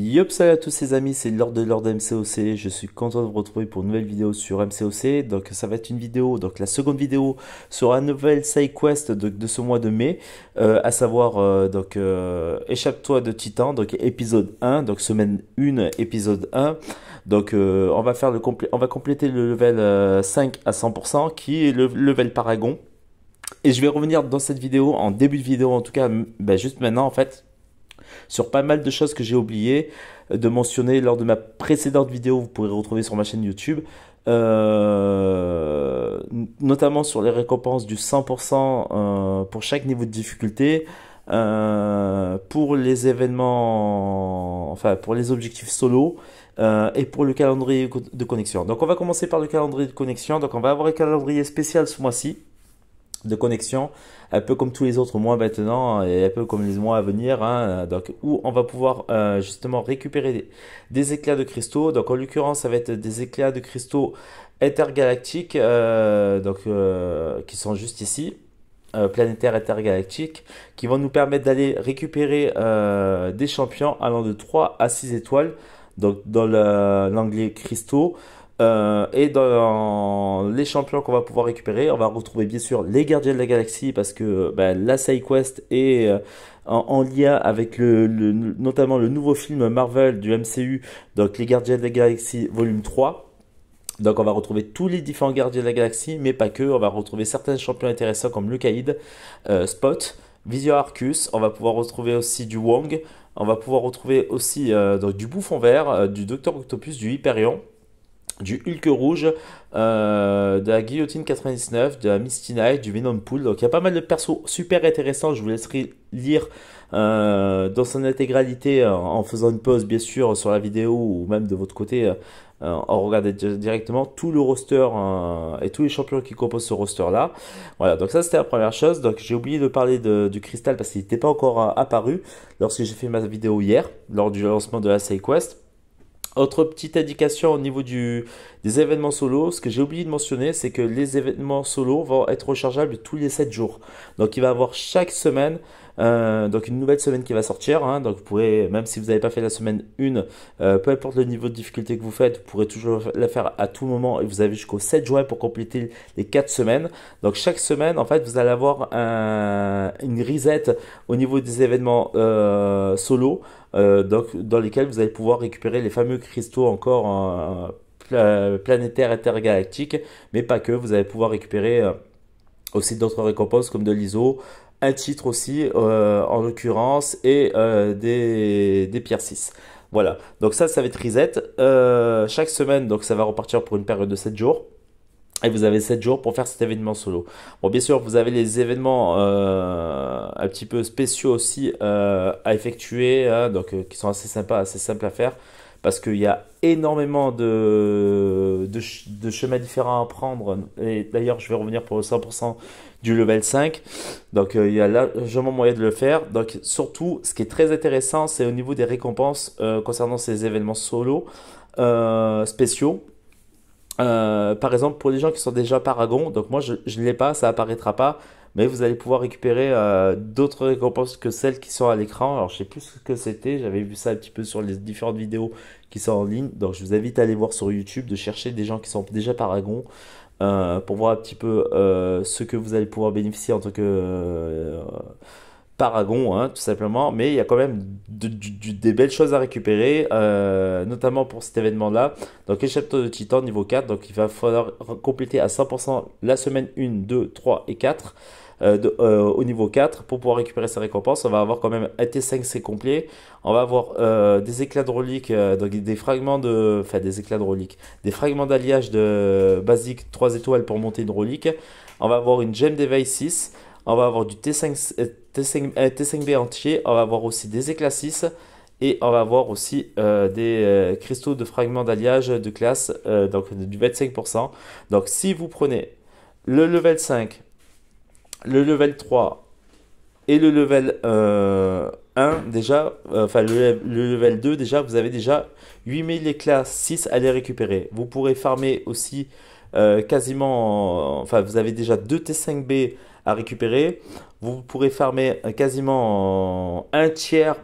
Yop, salut à tous les amis, c'est Lord de MCOC. Je suis content de vous retrouver pour une nouvelle vidéo sur MCOC. Donc ça va être une vidéo, donc la seconde vidéo sur un nouvel side quest de ce mois de mai, à savoir Échappe-toi de Titan, donc épisode 1, donc semaine 1, épisode 1. Donc on va faire on va compléter le level 5 à 100% qui est le level Paragon. Et je vais revenir dans cette vidéo, en début de vidéo en tout cas, juste maintenant en fait, sur pas mal de choses que j'ai oublié de mentionner lors de ma précédente vidéo. Vous pourrez retrouver sur ma chaîne YouTube. Notamment sur les récompenses du 100% pour chaque niveau de difficulté, pour les événements, enfin pour les objectifs solo, et pour le calendrier de connexion. Donc on va commencer par le calendrier de connexion. Donc on va avoir un calendrier spécial ce mois-ci de connexion, un peu comme tous les autres mois maintenant et un peu comme les mois à venir, hein, donc où on va pouvoir justement récupérer des éclats de cristaux. Donc en l'occurrence, ça va être des éclats de cristaux intergalactiques, qui sont juste ici. Planétaires intergalactiques qui vont nous permettre d'aller récupérer des champions allant de 3 à 6 étoiles, donc dans l'anglais cristaux. Et dans les champions qu'on va pouvoir récupérer, on va retrouver bien sûr les gardiens de la galaxie, parce que la side quest est en lien avec notamment le nouveau film Marvel du MCU, donc les gardiens de la galaxie volume 3. Donc on va retrouver tous les différents gardiens de la galaxie, mais pas que. On va retrouver certains champions intéressants comme le Caïd, Spot, Vision Arcus. On va pouvoir retrouver aussi du Wong. On va pouvoir retrouver aussi donc du Bouffon Vert, du Docteur Octopus, du Hyperion, du Hulk rouge, de la Guillotine 99, de la Misty Knight, du Venom Pool. Donc il y a pas mal de persos super intéressants. Je vous laisserai lire dans son intégralité en faisant une pause bien sûr sur la vidéo, ou même de votre côté en regardant directement tout le roster et tous les champions qui composent ce roster là. Voilà, donc ça c'était la première chose. Donc j'ai oublié de parler du cristal parce qu'il n'était pas encore apparu lorsque j'ai fait ma vidéo hier lors du lancement de la side quest. Autre petite indication au niveau des événements solo, ce que j'ai oublié de mentionner, c'est que les événements solo vont être rechargeables tous les 7 jours. Donc il va y avoir chaque semaine, donc une nouvelle semaine qui va sortir, hein. Donc vous pourrez, même si vous n'avez pas fait la semaine 1, peu importe le niveau de difficulté que vous faites, vous pourrez toujours la faire à tout moment, et vous avez jusqu'au 7 juin pour compléter les 4 semaines. Donc chaque semaine, en fait, vous allez avoir une reset au niveau des événements solo. Donc, dans lesquels vous allez pouvoir récupérer les fameux cristaux encore planétaires intergalactiques, mais pas que. Vous allez pouvoir récupérer aussi d'autres récompenses comme de l'ISO, un titre aussi en l'occurrence, et des pierres 6. Voilà, donc ça va être reset chaque semaine. Donc ça va repartir pour une période de 7 jours. Et vous avez 7 jours pour faire cet événement solo. Bon, bien sûr, vous avez les événements un petit peu spéciaux aussi à effectuer, hein, donc qui sont assez sympas, assez simples à faire, parce qu'il y a énormément de chemins différents à prendre. Et d'ailleurs, je vais revenir pour le 100% du level 5. Donc, il y a largement moyen de le faire. Donc, surtout, ce qui est très intéressant, c'est au niveau des récompenses concernant ces événements solo spéciaux. Par exemple, pour les gens qui sont déjà Paragon, donc moi je ne l'ai pas, ça apparaîtra pas, mais vous allez pouvoir récupérer d'autres récompenses que celles qui sont à l'écran. Alors je sais plus ce que c'était, j'avais vu ça un petit peu sur les différentes vidéos qui sont en ligne, donc je vous invite à aller voir sur YouTube, de chercher des gens qui sont déjà Paragon, pour voir un petit peu ce que vous allez pouvoir bénéficier en tant que Paragon, hein, tout simplement. Mais il y a quand même des belles choses à récupérer, notamment pour cet événement-là. Donc, Échappe-toi de Titan niveau 4. Donc, il va falloir compléter à 100% la semaine 1, 2, 3 et 4 au niveau 4 pour pouvoir récupérer ces récompenses. On va avoir quand même un T5C complet. On va avoir des éclats de reliques, donc des fragments enfin des éclats de reliques, des fragments d'alliage de basique 3 étoiles pour monter une relique. On va avoir une gemme d'éveil 6. On va avoir du T5B entier. On va avoir aussi des éclats 6. Et on va avoir aussi des cristaux de fragments d'alliage de classe, donc du 25%. Donc si vous prenez le level 5, le level 3 et le level 1 déjà, enfin le level 2 déjà, vous avez déjà 8000 éclats 6 à les récupérer. Vous pourrez farmer aussi quasiment, enfin vous avez déjà 2 T5B à récupérer. Vous pourrez farmer quasiment un tiers,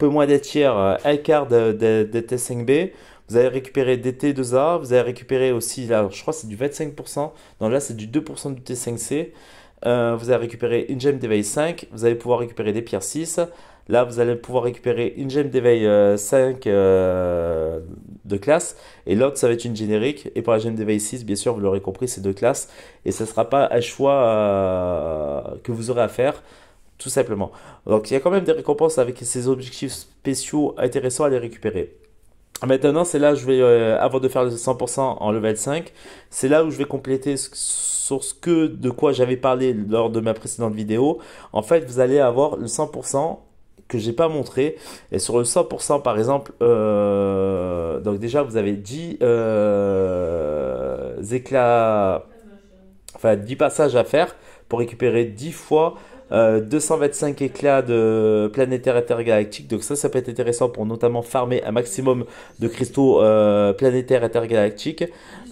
peu moins des tiers, un quart de T5B. Vous allez récupérer des T2A, vous allez récupérer aussi, là, je crois que c'est du 25%, non là c'est du 2% du T5C. Vous allez récupérer une gemme d'éveil 5, vous allez pouvoir récupérer des pierres 6. Là, vous allez pouvoir récupérer une gemme d'éveil 5 de classe. Et l'autre, ça va être une générique. Et pour la gemme d'éveil 6, bien sûr, vous l'aurez compris, c'est deux classes. Et ce ne sera pas un choix que vous aurez à faire, tout simplement. Donc, il y a quand même des récompenses avec ces objectifs spéciaux intéressants à les récupérer. Maintenant, c'est là où je vais, avant de faire le 100% en level 5, c'est là où je vais compléter sur ce que, de quoi j'avais parlé lors de ma précédente vidéo. En fait, vous allez avoir le 100% que j'ai pas montré. Et sur le 100%, par exemple, donc déjà, vous avez 10 éclats, enfin 10 passages à faire pour récupérer 10 fois 225 éclats de planétaires intergalactiques. Donc ça peut être intéressant pour notamment farmer un maximum de cristaux planétaires intergalactiques.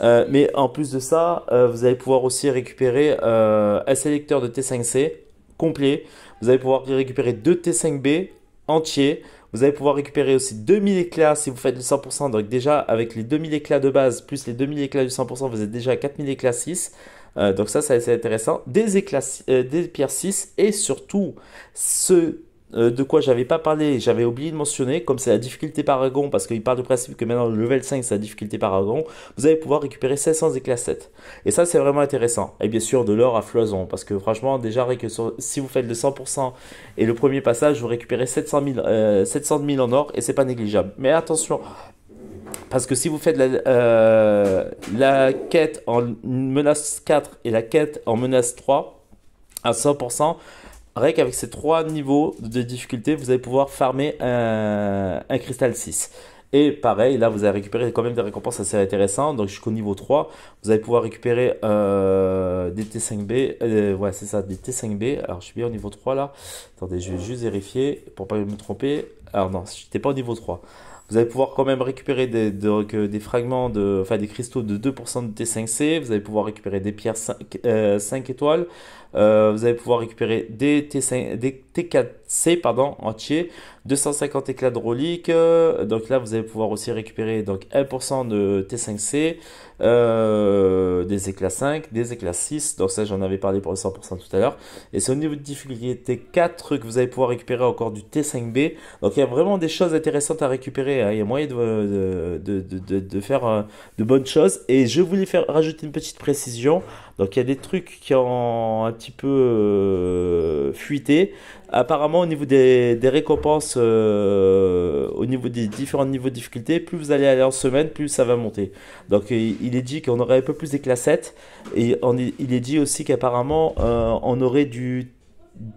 Mais en plus de ça, vous allez pouvoir aussi récupérer un sélecteur de T5C complet. Vous allez pouvoir récupérer 2 T5B entiers. Vous allez pouvoir récupérer aussi 2000 éclats si vous faites le 100%. Donc déjà, avec les 2000 éclats de base, plus les 2000 éclats du 100%, vous êtes déjà à 4000 éclats 6. Donc ça c'est intéressant. Des éclats, des pierres 6 et surtout, ce de quoi j'avais pas parlé, j'avais oublié de mentionner, comme c'est la difficulté paragon, parce qu'il part du principe que maintenant le level 5 c'est la difficulté paragon, vous allez pouvoir récupérer 500 éclats 7. Et ça c'est vraiment intéressant. Et bien sûr de l'or à foison, parce que franchement déjà si vous faites le 100% et le premier passage, vous récupérez 700 000 en or et c'est pas négligeable. Mais attention, parce que si vous faites la quête en menace 4 et la quête en menace 3 à 100%, rien qu'avec ces trois niveaux de difficulté, vous allez pouvoir farmer un cristal 6. Et pareil, là vous allez récupérer quand même des récompenses assez intéressantes. Donc jusqu'au niveau 3, vous allez pouvoir récupérer des T5B. Ouais, c'est ça, des T5B. Alors je suis bien au niveau 3 là. Attendez, je vais juste vérifier pour pas me tromper. Alors non, je n'étais pas au niveau 3. Vous allez pouvoir quand même récupérer des fragments, enfin des cristaux de 2% de T5C. Vous allez pouvoir récupérer des pierres 5 étoiles. Vous allez pouvoir récupérer des T4C pardon, entiers. 250 éclats de reliques. Donc là, vous allez pouvoir aussi récupérer donc, 1% de T5C. Des éclats 5, des éclats 6. Donc ça, j'en avais parlé pour le 100% tout à l'heure. Et c'est au niveau de difficulté 4 que vous allez pouvoir récupérer encore du T5B. Donc il y a vraiment des choses intéressantes à récupérer. Hein. Il y a moyen de faire de bonnes choses. Et je voulais rajouter une petite précision. Donc il y a des trucs qui ont un petit peu fuité. Apparemment au niveau des récompenses, au niveau des différents niveaux de difficulté, plus vous allez aller en semaine, plus ça va monter. Donc il est dit qu'on aurait un peu plus des classes 7. Et il est dit aussi qu'apparemment on aurait du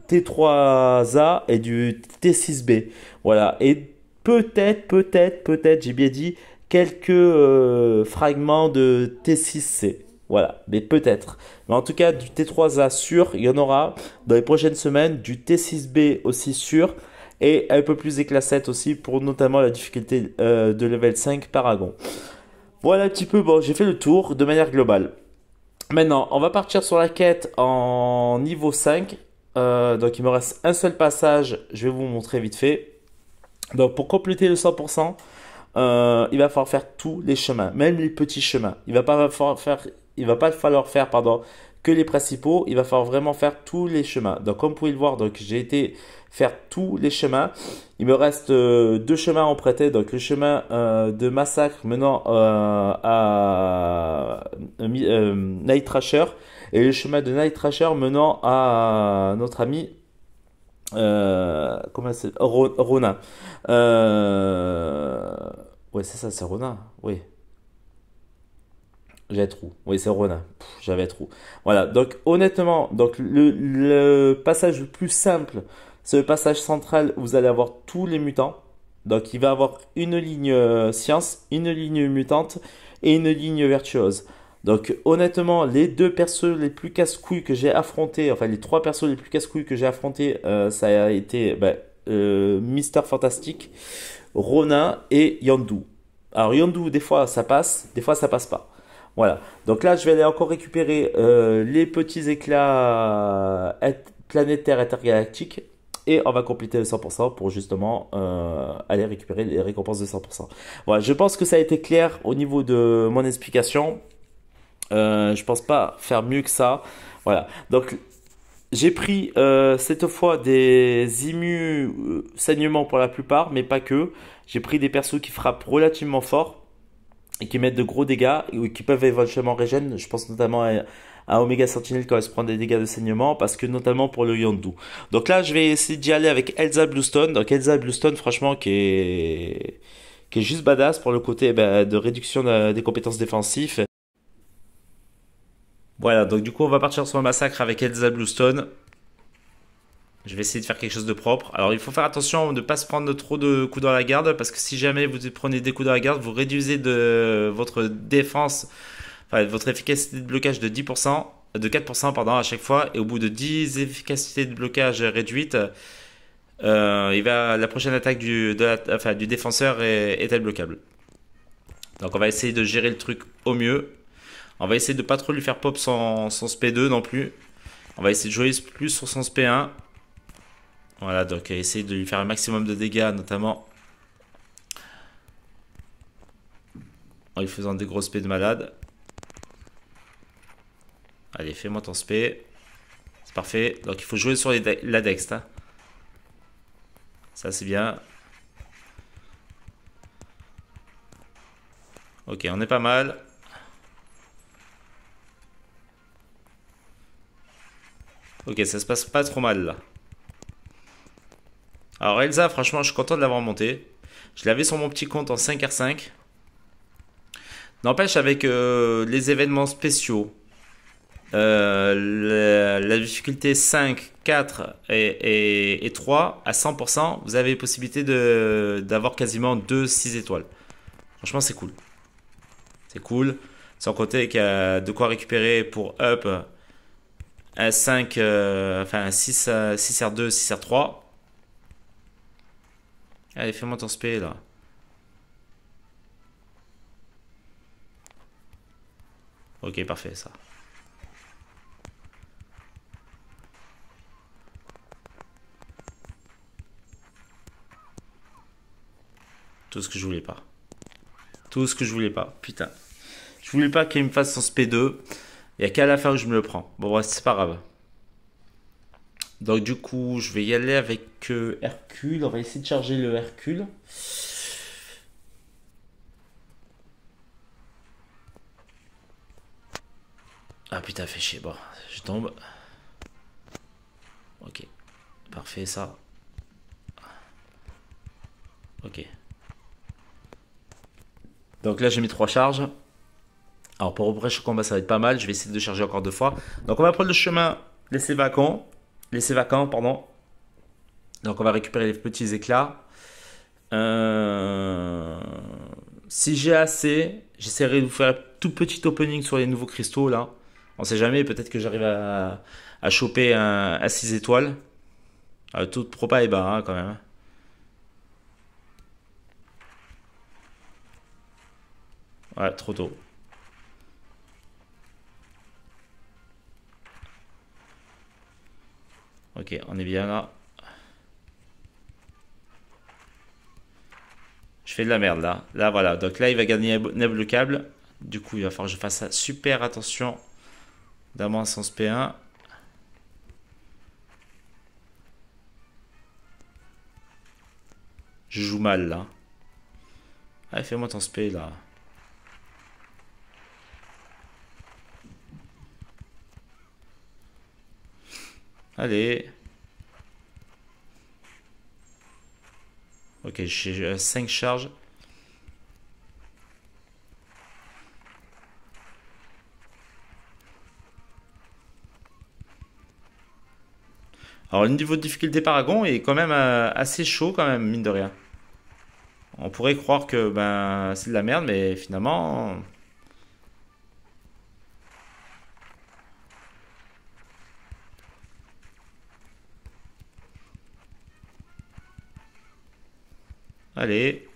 T3A et du T6B. Voilà. Et peut-être, j'ai bien dit, quelques fragments de T6C. Voilà, mais peut-être. Mais en tout cas, du T3A sûr, il y en aura dans les prochaines semaines, du T6B aussi sûr, et un peu plus des classes 7 aussi pour notamment la difficulté de level 5 Paragon. Voilà un petit peu, bon, j'ai fait le tour de manière globale. Maintenant, on va partir sur la quête en niveau 5. Donc il me reste un seul passage, je vais vous montrer vite fait. Donc pour compléter le 100%, il va falloir faire tous les chemins, même les petits chemins. Il va pas falloir faire que les principaux, il va falloir vraiment faire tous les chemins. Donc comme vous pouvez le voir, donc j'ai été faire tous les chemins. Il me reste deux chemins à emprunter, donc le chemin de massacre menant à Night Thrasher et le chemin de Night Thrasher menant à notre ami comment c'est Ronin. Ouais, c'est ça, c'est Ronin. Oui. J'avais trou. Oui, c'est Ronin. J'avais trou. Voilà. Donc, honnêtement, donc le passage le plus simple, c'est le passage central où vous allez avoir tous les mutants. Donc, il va avoir une ligne science, une ligne mutante et une ligne virtuose. Donc, honnêtement, les deux persos les plus casse-couilles que j'ai affrontés, enfin, les trois persos les plus casse-couilles que j'ai affrontés, ça a été Mister Fantastic, Ronin et Yondu. Alors, Yondu, des fois, ça passe, des fois, ça passe pas. Voilà. Donc là, je vais aller encore récupérer les petits éclats planétaires intergalactiques. Et on va compléter le 100% pour justement aller récupérer les récompenses de 100%. Voilà, je pense que ça a été clair au niveau de mon explication. Je pense pas faire mieux que ça. Voilà. Donc j'ai pris cette fois des immus saignements pour la plupart, mais pas que. J'ai pris des persos qui frappent relativement fort et qui mettent de gros dégâts ou qui peuvent éventuellement régène. Je pense notamment à Omega Sentinel quand elle se prend des dégâts de saignement parce que notamment pour le Yondu. Donc là, je vais essayer d'y aller avec Elsa Bluestone. Donc Elsa Bluestone, franchement, qui est juste badass pour le côté de réduction des compétences défensives. Voilà, donc du coup, on va partir sur un massacre avec Elsa Bluestone. Je vais essayer de faire quelque chose de propre. Alors, il faut faire attention de ne pas se prendre trop de coups dans la garde, parce que si jamais vous prenez des coups dans la garde, vous réduisez de votre défense, enfin, votre efficacité de blocage de 10%, de 4% pardon, à chaque fois, et au bout de 10 efficacités de blocage réduites, la prochaine attaque du défenseur est bloquable. Donc, on va essayer de gérer le truc au mieux. On va essayer de pas trop lui faire pop son SP2 non plus. On va essayer de jouer plus sur son SP1. Voilà, donc essayer de lui faire un maximum de dégâts, notamment en lui faisant des gros spés de malade. Allez, fais-moi ton spé. C'est parfait. Donc il faut jouer sur la dex. Hein. Ça, c'est bien. Ok, on est pas mal. Ok, ça se passe pas trop mal là. Alors Elsa, franchement, je suis content de l'avoir montée. Je l'avais sur mon petit compte en 5R5. N'empêche, avec les événements spéciaux, la difficulté 5, 4 et 3 à 100%, vous avez possibilité d'avoir quasiment 6 étoiles. Franchement, c'est cool. C'est cool. Sans compter qu'il y a de quoi récupérer pour up un 5, enfin un 6, 6R2, 6R3. Allez, fais-moi ton spé là. Ok, parfait ça. Tout ce que je voulais pas. Tout ce que je voulais pas. Putain. Je voulais pas qu'il me fasse son SP2. Il y a qu'à la fin où je me le prends. Bon, ouais, c'est pas grave. Donc, du coup, je vais y aller avec Hercule. On va essayer de charger le Hercule. Ah putain, fait chier. Bon, je tombe. Ok. Parfait, ça. Ok. Donc là, j'ai mis 3 charges. Alors, pour reprendre ce combat, ça va être pas mal. Je vais essayer de charger encore 2 fois. Donc, on va prendre le chemin laissé vacant. Laissé vacant, pardon. Donc, on va récupérer les petits éclats. Si j'ai assez, j'essaierai de vous faire un tout petit opening sur les nouveaux cristaux là. On sait jamais, peut-être que j'arrive à choper à 6 étoiles. Le taux de propa est bas hein, quand même. Ouais, trop tôt. Ok, on est bien là. Je fais de la merde là. Là voilà, donc là il va gagner le câble. Du coup il va falloir que je fasse super attention d'avoir son SP1. Je joue mal là. Allez, fais-moi ton SP là. Allez. Ok, j'ai 5 charges. Alors le niveau de difficulté Paragon est quand même assez chaud quand même, mine de rien. On pourrait croire que ben c'est de la merde, mais finalement... Allez.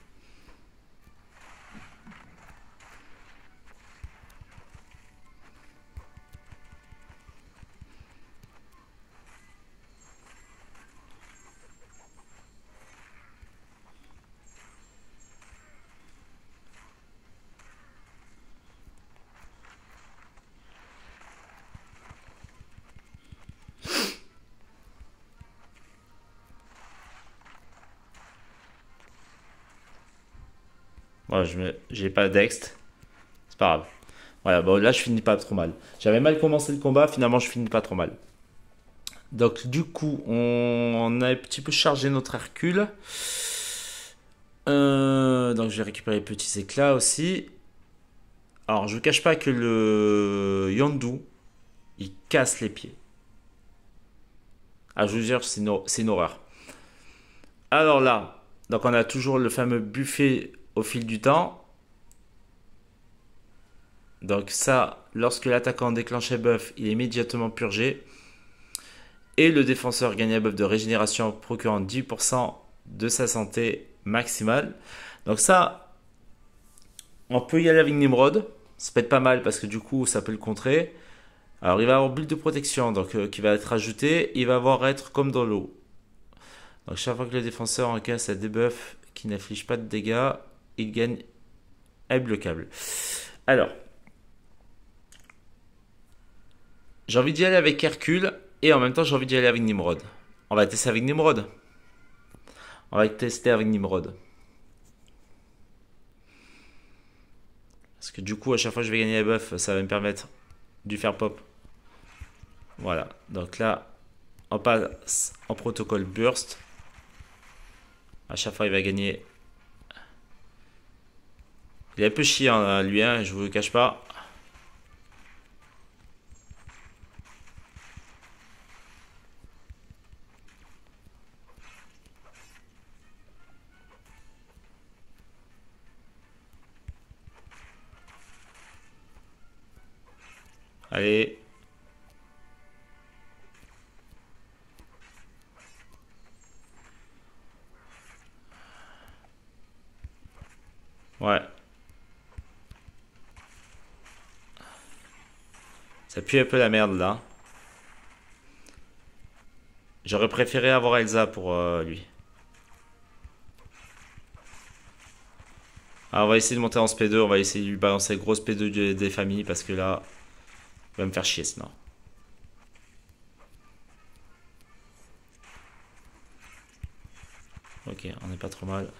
Voilà, j'ai pas Dext. C'est pas grave. Voilà, bon, là je finis pas trop mal. J'avais mal commencé le combat, finalement je finis pas trop mal. Donc du coup, on a un petit peu chargé notre Hercule. Donc je vais récupérer les petits éclats aussi. Alors je vous cache pas que le Yondu, il casse les pieds. Ah je vous jure, c'est une horreur. Alors là, donc on a toujours le fameux buffet au fil du temps. Donc ça, lorsque l'attaquant déclenche un buff, il est immédiatement purgé. Et le défenseur gagne un buff de régénération procurant 10% de sa santé maximale. Donc ça, on peut y aller avec Nimrod. Ça peut être pas mal parce que du coup, ça peut le contrer. Alors il va avoir bulle de protection donc qui va être ajouté. Il va avoir être comme dans l'eau. Donc chaque fois que le défenseur encaisse un debuff qui n'inflige pas de dégâts, il gagne imbloquable. Alors, j'ai envie d'y aller avec Hercule et en même temps j'ai envie d'y aller avec Nimrod. On va tester avec Nimrod. On va tester avec Nimrod. Parce que du coup, à chaque fois que je vais gagner un buff, ça va me permettre de faire pop. Voilà. Donc là, on passe en protocole burst. À chaque fois, il va gagner. Il est un peu chiant, hein, lui, hein, je vous le cache pas. Allez. Ouais. Ça pue un peu la merde là. J'aurais préféré avoir Elsa pour lui. Alors on va essayer de monter en SP2. On va essayer de lui balancer grosse P2 des familles parce que là, il va me faire chier sinon. Ok, on n'est pas trop mal.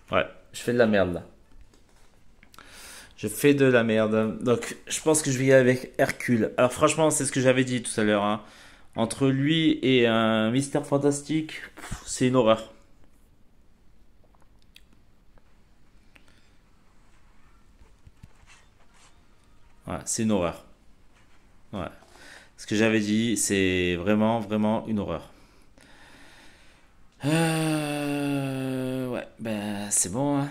Ouais, je fais de la merde là. Je fais de la merde. Donc, je pense que je vais y aller avec Hercule. Alors, franchement, c'est ce que j'avais dit tout à l'heure, hein. Entre lui et un Mystère Fantastique, c'est une horreur. Ouais, c'est une horreur. Ouais. Ce que j'avais dit, c'est vraiment, vraiment une horreur. Ouais, ben c'est bon, hein.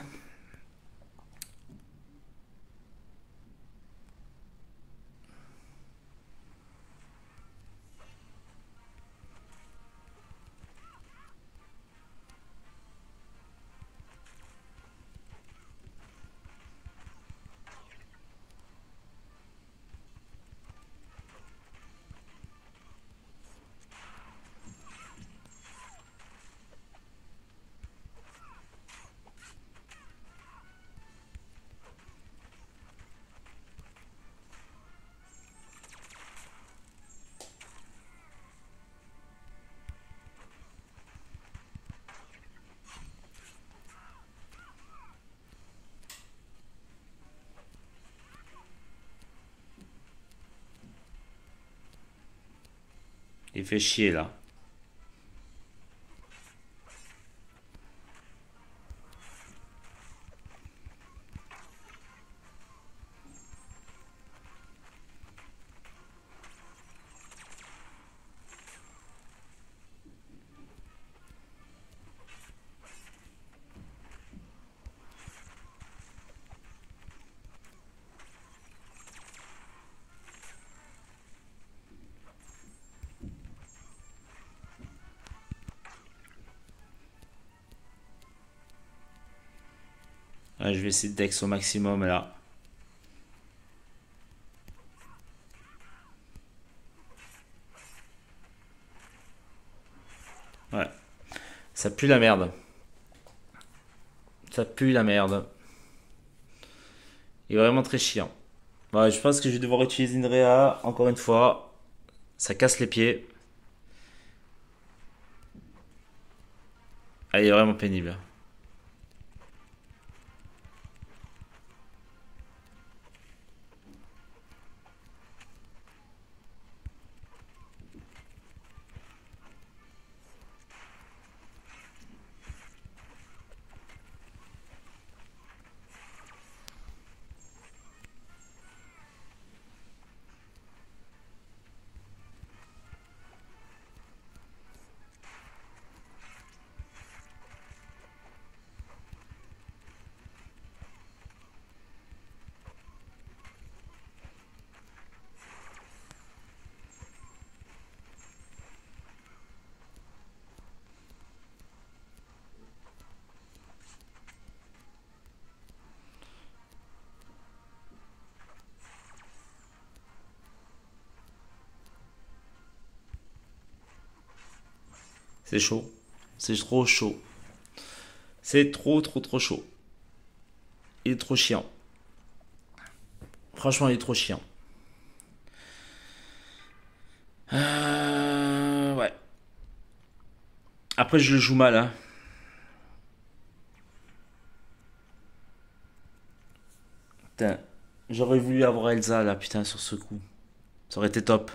Il fait chier là. Ouais, je vais essayer de dex au maximum là. Ouais. Ça pue la merde. Ça pue la merde. Il est vraiment très chiant. Ouais, je pense que je vais devoir utiliser une réa encore une fois. Ça casse les pieds. Elle est vraiment pénible. C'est chaud. C'est trop chaud. C'est trop chaud. Il est trop chiant. Franchement, il est trop chiant. Ouais. Après, je le joue mal, hein. Putain. J'aurais voulu avoir Elsa, là, putain, sur ce coup. Ça aurait été top.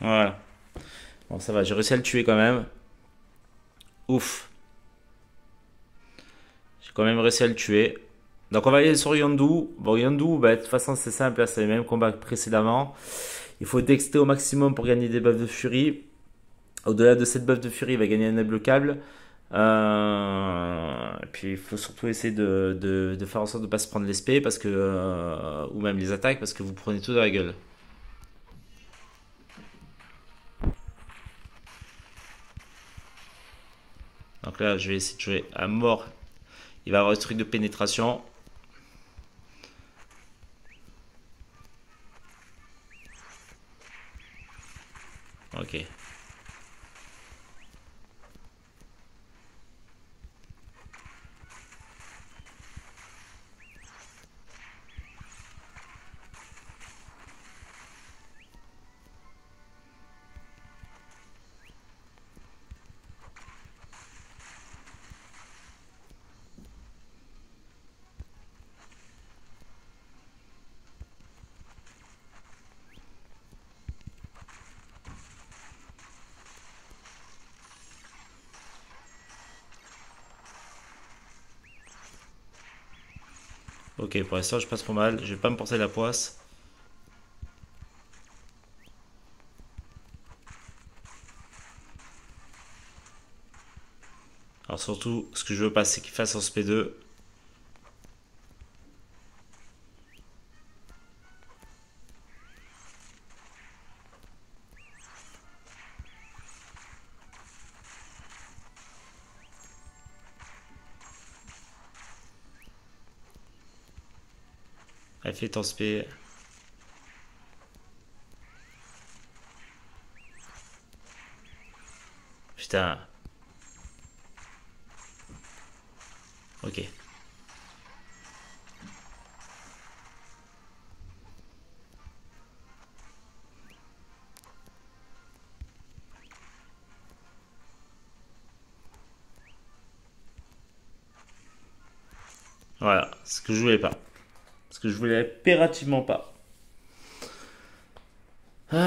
Voilà. Bon, ça va, j'ai réussi à le tuer quand même. Ouf. J'ai quand même réussi à le tuer. Donc on va aller sur Yondu. Bon, Yondu, bah, de toute façon c'est simple, hein, c'est les mêmes combats que précédemment. Il faut dexter au maximum pour gagner des buffs de furie. Au-delà de cette buff de furie, il va gagner un débloquable. Et puis il faut surtout essayer de faire en sorte de ne pas se prendre les spés parce que, ou même les attaques parce que vous prenez tout dans la gueule. Donc là, je vais essayer de jouer à mort. Il va avoir ce truc de pénétration. Ok. Ok, pour l'instant je passe pas mal. Je vais pas me porter la poisse. Alors surtout, ce que je veux pas, c'est qu'il fasse en SP2. Elle fait ton SP. Putain. Ok. Voilà, ce que je voulais pas. Ce que je voulais impérativement pas. Ouais,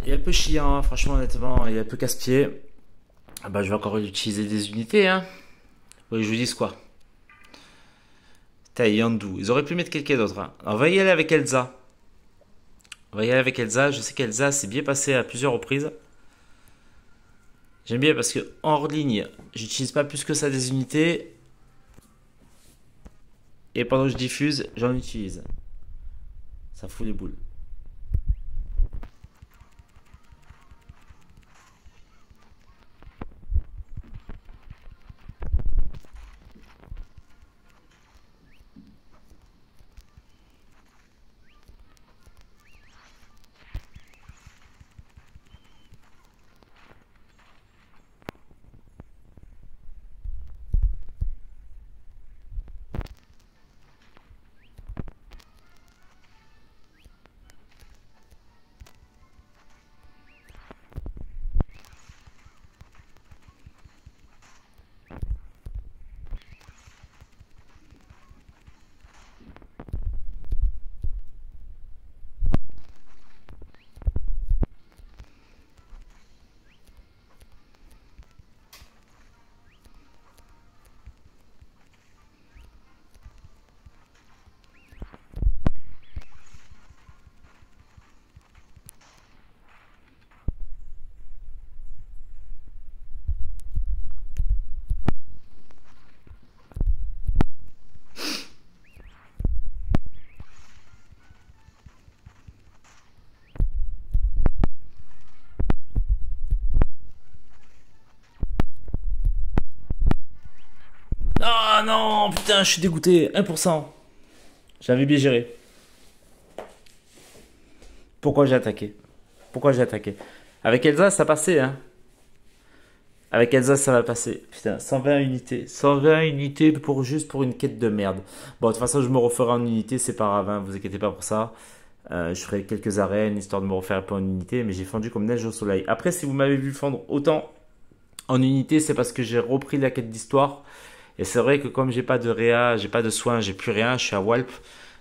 il est un peu chiant, hein, franchement, honnêtement, il est un peu casse-pied. Ah bah, je vais encore utiliser des unités, hein. Oui, je vous dis quoi. Putain, Yandu. Ils auraient pu mettre quelqu'un d'autre, hein. Alors, on va y aller avec Elsa. On va y aller avec Elsa. Je sais qu'Elsa s'est bien passée à plusieurs reprises. J'aime bien parce que hors ligne, j'utilise pas plus que ça des unités. Et pendant que je diffuse, j'en utilise. Ça fout les boules. Ah non, putain, je suis dégoûté. 1%. J'avais bien géré. Pourquoi j'ai attaqué? Pourquoi j'ai attaqué? Avec Elsa, ça passait, hein. Avec Elsa, ça va passer. Putain, 120 unités. 120 unités pour juste pour une quête de merde. Bon, de toute façon, je me referai en unité, c'est pas grave, hein, vous inquiétez pas pour ça. Je ferai quelques arènes, histoire de me refaire un peu en unité, mais j'ai fendu comme neige au soleil. Après, si vous m'avez vu fendre autant en unité, c'est parce que j'ai repris la quête d'histoire. Et c'est vrai que comme j'ai pas de réa, j'ai pas de soins, j'ai plus rien, je suis à Walp.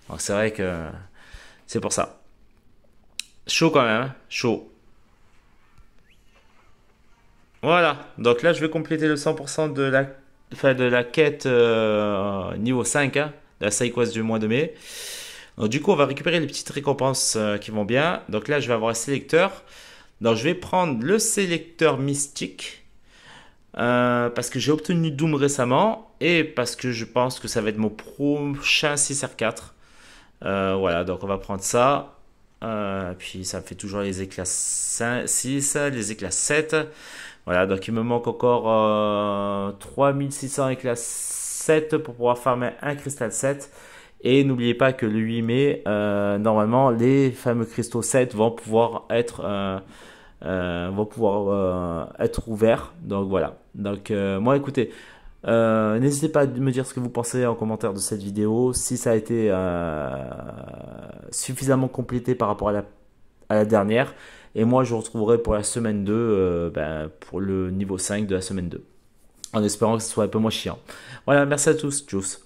Donc c'est vrai que c'est pour ça. Chaud quand même, hein, chaud. Voilà, donc là je vais compléter le 100% enfin, de la quête niveau 5, hein, de la side quest du mois de mai. Donc du coup on va récupérer les petites récompenses qui vont bien. Donc là je vais avoir un sélecteur. Donc je vais prendre le sélecteur mystique parce que j'ai obtenu Doom récemment et parce que je pense que ça va être mon prochain 6R4. Voilà, donc on va prendre ça. Puis ça me fait toujours les éclats 6, les éclats 7. Voilà, donc il me manque encore 3600 éclats 7 pour pouvoir farmer un cristal 7. Et n'oubliez pas que le 8 mai, normalement, les fameux cristaux 7 vont pouvoir être ouverts. Donc voilà. Donc moi, écoutez, n'hésitez pas à me dire ce que vous pensez en commentaire de cette vidéo, si ça a été suffisamment complété par rapport à la dernière. Et moi, je vous retrouverai pour la semaine 2, pour le niveau 5 de la semaine 2. En espérant que ce soit un peu moins chiant. Voilà, merci à tous. Tchuss.